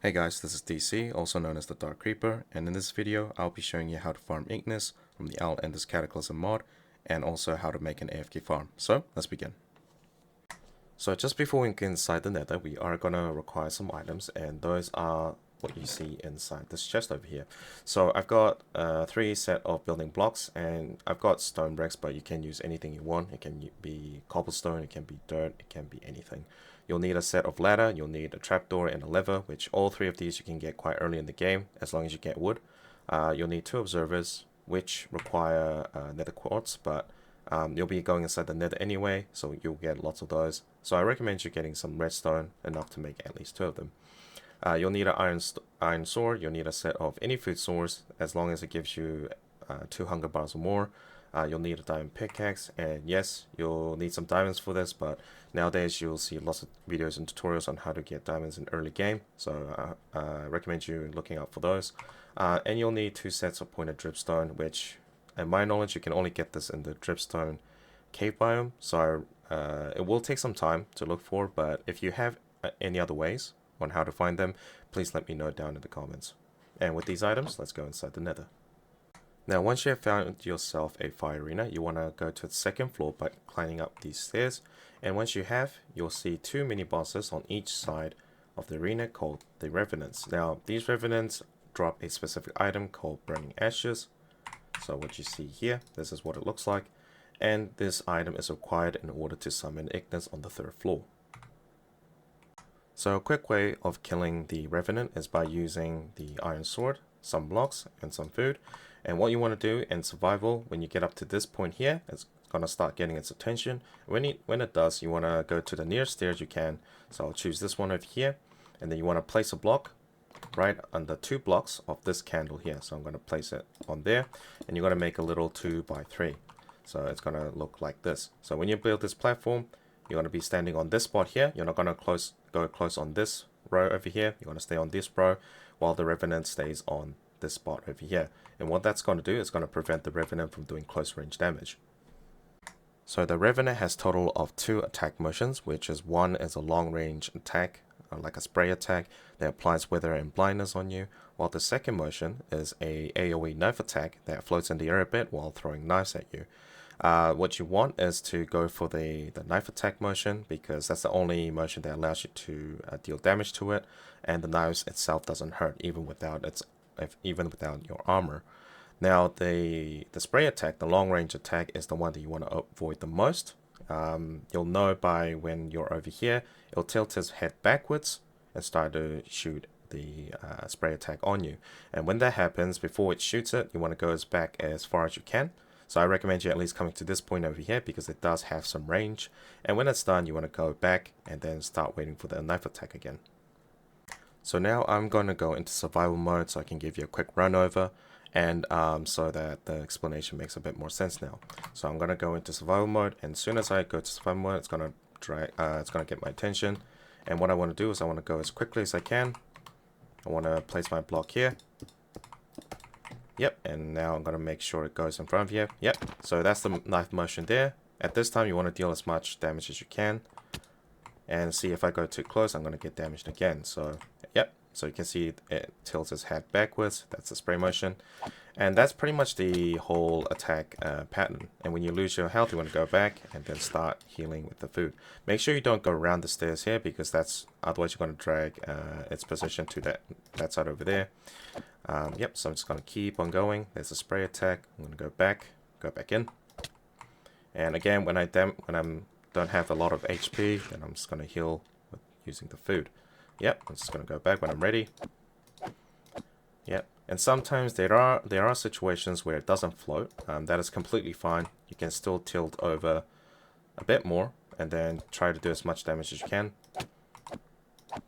Hey guys, this is DC, also known as the Dark Creeper, and in this video I'll be showing you how to farm Ignis from the Outlander's Cataclysm Mod, and also how to make an AFK farm. So, let's begin. So just before we get inside the nether, we are going to require some items, and those are what you see inside this chest over here. So I've got 3 set of building blocks, and I've got stone bricks, but you can use anything you want. It can be cobblestone, it can be dirt, it can be anything. You'll need a set of ladder, you'll need a trapdoor and a lever, which all 3 of these you can get quite early in the game, as long as you get wood. You'll need 2 observers, which require nether quartz, but you'll be going inside the nether anyway, so you'll get lots of those. So I recommend you getting some redstone, enough to make at least 2 of them. You'll need an iron sword, you'll need a set of any food source, as long as it gives you 2 hunger bars or more. You'll need a diamond pickaxe, and yes, you'll need some diamonds for this, but nowadays you'll see lots of videos and tutorials on how to get diamonds in early game, so I recommend you looking out for those. And you'll need 2 sets of pointed dripstone, which, in my knowledge, you can only get this in the dripstone cave biome, so it will take some time to look for, but if you have any other ways on how to find them, please let me know down in the comments. And with these items, let's go inside the nether. Now, once you have found yourself a fire arena, you want to go to the 2nd floor by climbing up these stairs. And once you have, you'll see 2 mini bosses on each side of the arena called the Revenants. Now, these Revenants drop a specific item called Burning Ashes. So what you see here, this is what it looks like. And this item is required in order to summon Ignis on the 3rd floor. So a quick way of killing the Revenant is by using the iron sword, some blocks, and some food. And what you want to do in survival, when you get up to this point here, it's going to start getting its attention. When it does, you want to go to the nearest stairs you can. So I'll choose this one over here, and then you want to place a block right under 2 blocks of this candle here. So I'm going to place it on there, and you're going to make a little 2x3. So it's going to look like this. So when you build this platform, you're going to be standing on this spot here. You're not going to go close on this row over here. You're going to stay on this row while the Revenant stays on this spot over here. And what that's going to do is going to prevent the Revenant from doing close range damage. So the Revenant has total of 2 attack motions, which is one is a long range attack, like a spray attack that applies wither and blindness on you, while the second motion is a AoE knife attack that floats in the air a bit while throwing knives at you. What you want is to go for the knife attack motion, because that's the only motion that allows you to deal damage to it, and the knives itself doesn't hurt even without your armor. Now the spray attack, the long range attack, is the one that you want to avoid the most. You'll know by when you're over here, it'll tilt its head backwards and start to shoot the spray attack on you. And when that happens, before it shoots it, you want to go back as far as you can. So I recommend you at least coming to this point over here, because it does have some range. And when it's done, you want to go back and then start waiting for the knife attack again. So now I'm going to go into survival mode so I can give you a quick run over, and so that the explanation makes a bit more sense now. So I'm going to go into survival mode, and as soon as I go to survival mode, it's going to get my attention. And what I want to do is I want to go as quickly as I can. I want to place my block here. Yep, and now I'm going to make sure it goes in front of you. Yep, so that's the knife motion there. At this time, you want to deal as much damage as you can. And see, if I go too close, I'm going to get damaged again. So, yep, so you can see it tilts its head backwards. That's the spray motion. And that's pretty much the whole attack pattern. And when you lose your health, you want to go back and then start healing with the food. Make sure you don't go around the stairs here, because otherwise you're going to drag its position to that side over there. Yep, so I'm just going to keep on going. There's a spray attack. I'm going to go back in. And again, when I don't have a lot of HP, then I'm just going to heal with using the food. Yep, I'm just going to go back when I'm ready. Yep, and sometimes there are situations where it doesn't float. That is completely fine. You can still tilt over a bit more and then try to do as much damage as you can. So I'm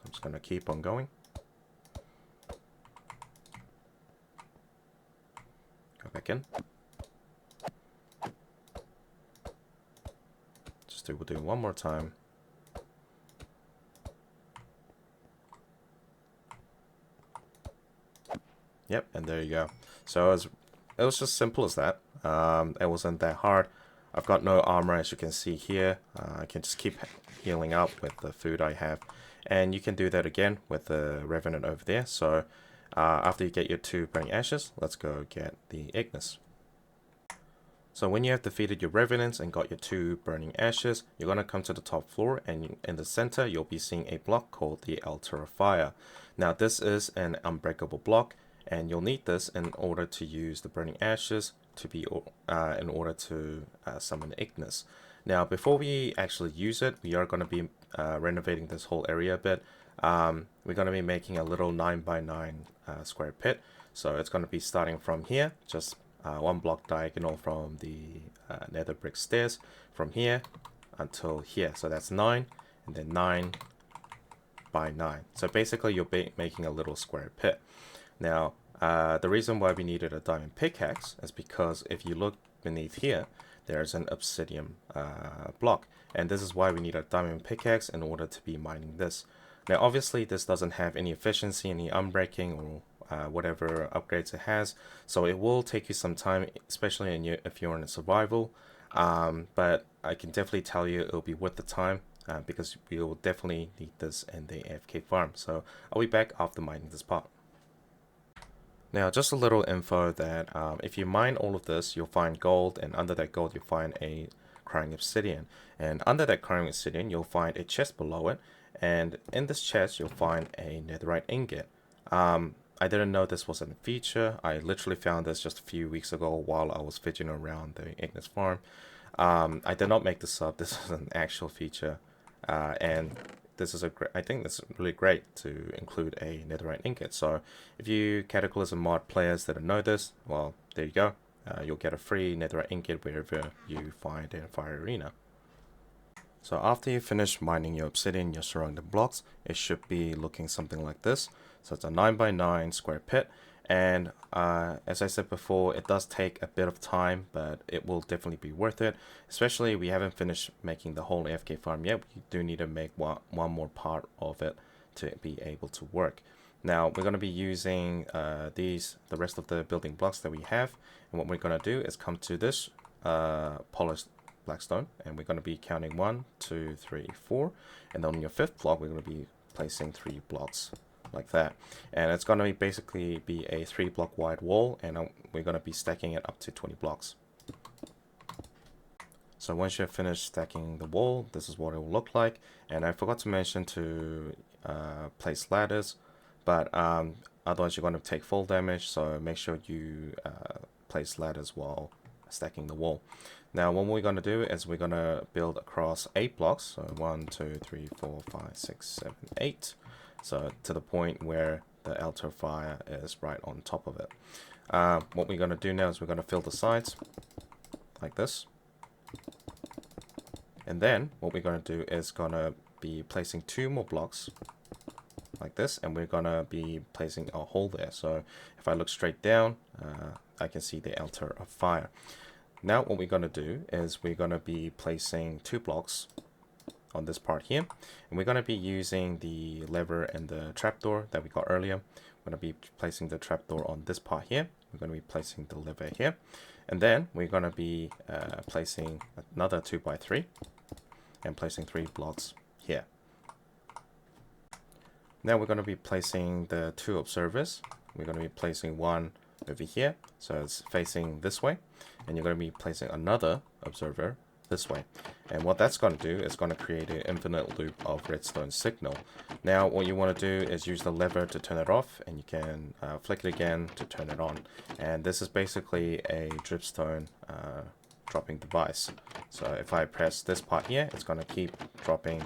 just going to keep on going. Go back in. We'll do one more time. Yep, and there you go. So it was just simple as that. It wasn't that hard. I've got no armor, as you can see here. I can just keep healing up with the food I have. And you can do that again with the Revenant over there. So after you get your 2 burning ashes, let's go get the Ignis. So when you have defeated your Revenants and got your 2 burning ashes, you're going to come to the top floor, and in the center you'll be seeing a block called the Altar of Fire. Now this is an unbreakable block, and you'll need this in order to use the burning ashes to be in order to summon Ignis. Now before we actually use it, we are going to be renovating this whole area a bit. We're going to be making a little 9x9 square pit. So it's going to be starting from here, just 1 block diagonal from the nether brick stairs from here until here. So that's 9, and then 9 by 9. So basically you're making a little square pit. Now the reason why we needed a diamond pickaxe is because if you look beneath here, there's an obsidian block, and this is why we need a diamond pickaxe in order to be mining this. Now obviously this doesn't have any efficiency, any unbreaking, or whatever upgrades it has, so it will take you some time, especially if you're in a survival, but I can definitely tell you it'll be worth the time, because we will definitely need this in the AFK farm. So I'll be back after mining this part. Now just a little info that if you mine all of this, you'll find gold, and under that gold you'll find a crying obsidian, and under that crying obsidian you'll find a chest below it, and in this chest you'll find a netherite ingot. I didn't know this was a feature. I literally found this just a few weeks ago while I was fidgeting around the Ignis farm. I did not make this up. This is an actual feature, and this is I think this is really great to include a netherite ingot. So if you Cataclysm Mod players that know this, well, there you go. You'll get a free netherite ingot wherever you find a fire arena. So after you finish mining your obsidian, your surrounding blocks, it should be looking something like this. So it's a 9x9 square pit, and as I said before, it does take a bit of time, but it will definitely be worth it. Especially we haven't finished making the whole AFK farm yet. We do need to make one more part of it to be able to work. Now we're going to be using the rest of the building blocks that we have, and what we're going to do is come to this polished blackstone, and we're going to be counting 1, 2, 3, 4, and then on your 5th block we're going to be placing 3 blocks like that, and it's going to basically be a 3 block wide wall, and we're going to be stacking it up to 20 blocks. So once you've finished stacking the wall, this is what it will look like. And I forgot to mention to place ladders, but otherwise you're going to take full damage, so make sure you place ladders while stacking the wall. Now what we're going to do is we're going to build across 8 blocks, so 1, 2, 3, 4, 5, 6, 7, 8. So to the point where the altar of fire is right on top of it. What we're going to do now is we're going to fill the sides like this. And then what we're going to do is going to be placing 2 more blocks like this, and we're going to be placing a hole there. So if I look straight down, I can see the altar of fire. Now what we're going to do is we're going to be placing 2 blocks on this part here, and we're going to be using the lever and the trapdoor that we got earlier. We're going to be placing the trapdoor on this part here. We're going to be placing the lever here, and then we're going to be placing another 2x3 and placing 3 blocks here. Now we're going to be placing the 2 observers. We're going to be placing one over here, so it's facing this way, and you're going to be placing another observer this way. And what that's going to do is going to create an infinite loop of redstone signal. Now what you want to do is use the lever to turn it off, and you can flick it again to turn it on. And this is basically a dripstone dropping device. So if I press this part here, it's going to keep dropping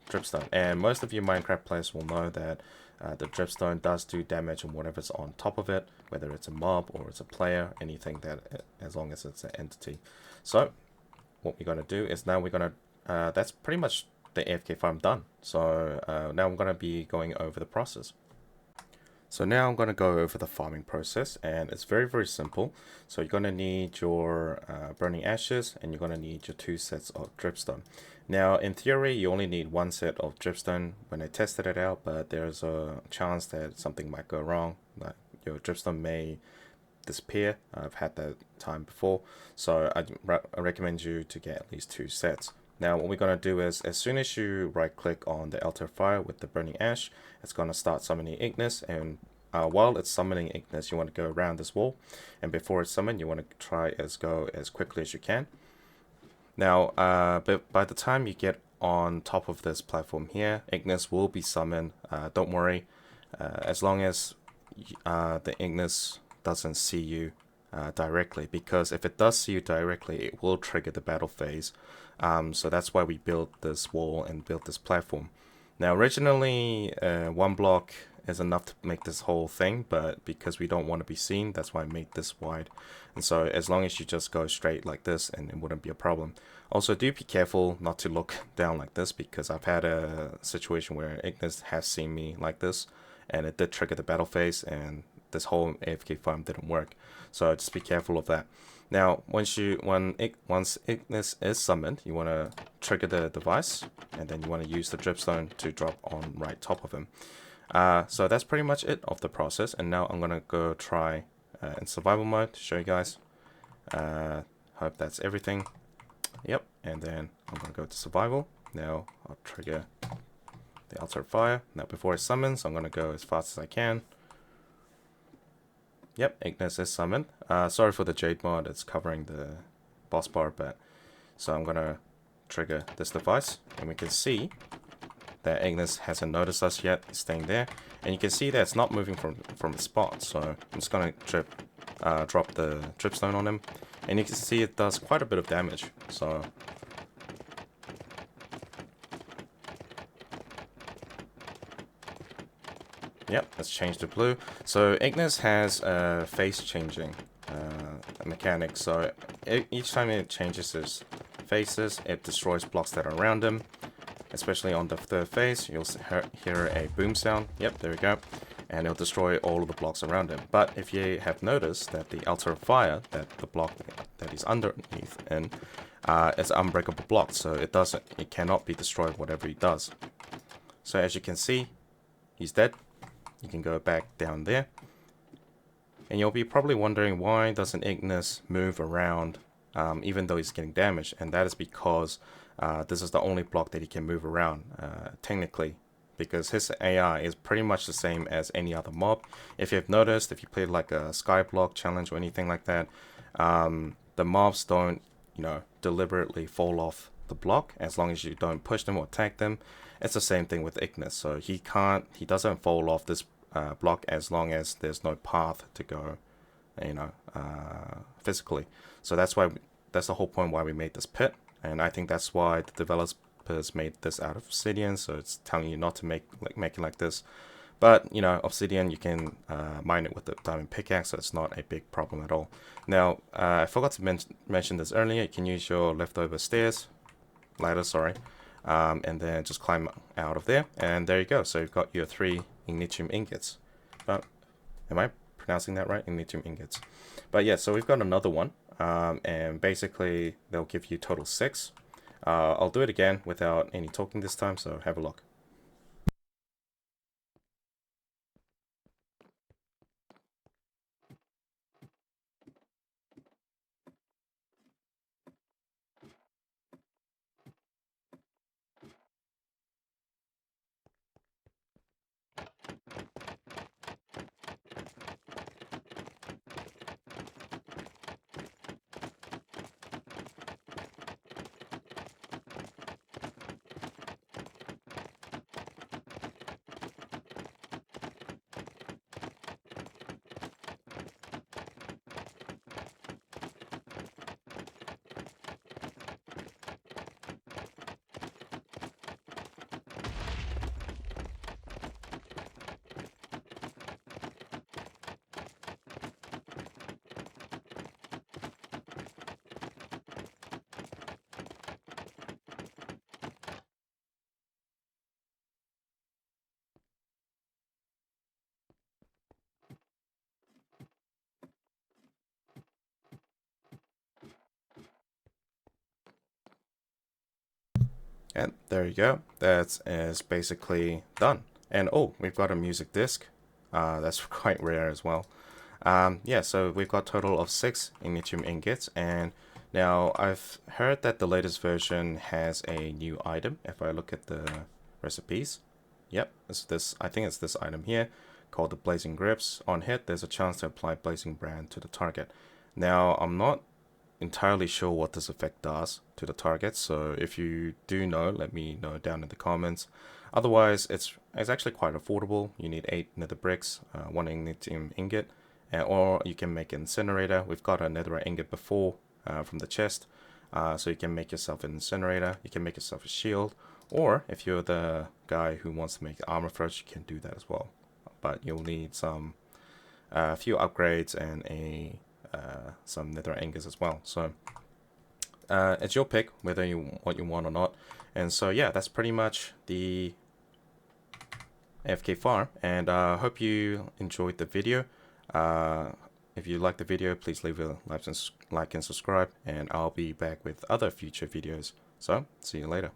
dripstone. And most of you Minecraft players will know that the dripstone does do damage on whatever's on top of it, whether it's a mob or it's a player, anything that, as long as it's an entity. So what we're going to do is now we're going to, that's pretty much the AFK farm done. So now I'm going to be going over the process. So now I'm going to go over the farming process, and it's very, very simple. So you're going to need your burning ashes, and you're going to need your 2 sets of dripstone. Now in theory you only need 1 set of dripstone when I tested it out, but there's a chance that something might go wrong, that your dripstone may disappear. I've had that time before, so I recommend you to get at least 2 sets. Now what we're going to do is, as soon as you right click on the altar fire with the burning ash, it's going to start summoning Ignis, and while it's summoning Ignis, you want to go around this wall, and before it's summoned, you want to try as go as quickly as you can. Now, but by the time you get on top of this platform here, Ignis will be summoned. Don't worry, as long as the Ignis doesn't see you directly, because if it does see you directly, it will trigger the battle phase. So that's why we built this wall and built this platform. Now, originally, 1 block is enough to make this whole thing, but because we don't want to be seen, that's why I made this wide. And so as long as you just go straight like this, and it wouldn't be a problem. Also, do be careful not to look down like this, because I've had a situation where Ignis has seen me like this, and it did trigger the battle phase, and this whole AFK farm didn't work. So just be careful of that. Now, once Ignis is summoned, you want to trigger the device, and then you want to use the dripstone to drop on right top of him. So that's pretty much it of the process, and now I'm going to go try in survival mode to show you guys. Hope that's everything. Yep, and then I'm going to go to survival. Now I'll trigger the altar fire. Now before it summons, I'm going to go as fast as I can. Yep, Ignis is summoned. Sorry for the Jade mod, it's covering the boss bar, but so I'm going to trigger this device, and we can see that Ignis hasn't noticed us yet, it's staying there, and you can see that it's not moving from the spot. So I'm just gonna drop the dripstone on him, and you can see it does quite a bit of damage. So yep, let's change to blue. So Ignis has a face changing mechanic. So each time it changes his faces, it destroys blocks that are around him. Especially on the 3rd phase, you'll hear a boom sound. Yep, there we go. And it'll destroy all of the blocks around him. But if you have noticed that the altar of fire, that the block that he's underneath in, is an unbreakable block, so it cannot be destroyed whatever he does. So as you can see, he's dead. You can go back down there. And you'll be probably wondering, why doesn't Ignis move around even though he's getting damaged? And that is because this is the only block that he can move around, technically, because his AI is pretty much the same as any other mob. If you've noticed, if you played like a Skyblock challenge or anything like that, the mobs don't, deliberately fall off the block as long as you don't push them or attack them. It's the same thing with Ignis, so he doesn't fall off this block as long as there's no path to go, physically. So that's the whole point why we made this pit. And I think that's why the developers made this out of obsidian, so it's telling you not to make it like this. But, obsidian, you can mine it with the diamond pickaxe, so it's not a big problem at all. Now, I forgot to mention this earlier. You can use your leftover ladder, sorry, and then just climb out of there. And there you go. So you've got your 3 ignitium ingots. Am I pronouncing that right? Ignitium ingots. But yeah, so we've got another one. And basically they'll give you total 6. I'll do it again without any talking this time, so have a look. And there you go. That is basically done. And oh, we've got a music disc. That's quite rare as well. Yeah, so we've got total of 6 Ignium ingots, and now I've heard that the latest version has a new item. If I look at the recipes, yep, it's this. I think it's this item here called the Blazing Grips. On hit, there's a chance to apply Blazing Brand to the target. Now, I'm not entirely sure what this effect does to the target, so if you do know, let me know down in the comments. Otherwise, it's actually quite affordable. You need 8 nether bricks, 1 Ignium ingot, or you can make an incinerator. We've got a netherite ingot before from the chest, so you can make yourself an incinerator, you can make yourself a shield, or if you're the guy who wants to make armor first, you can do that as well. But you'll need some a few upgrades and some netherite ingots as well. So it's your pick whether you want or not. And so yeah, that's pretty much the AFK farm, and I hope you enjoyed the video. If you liked the video, please leave a like and subscribe, and I'll be back with other future videos. So see you later.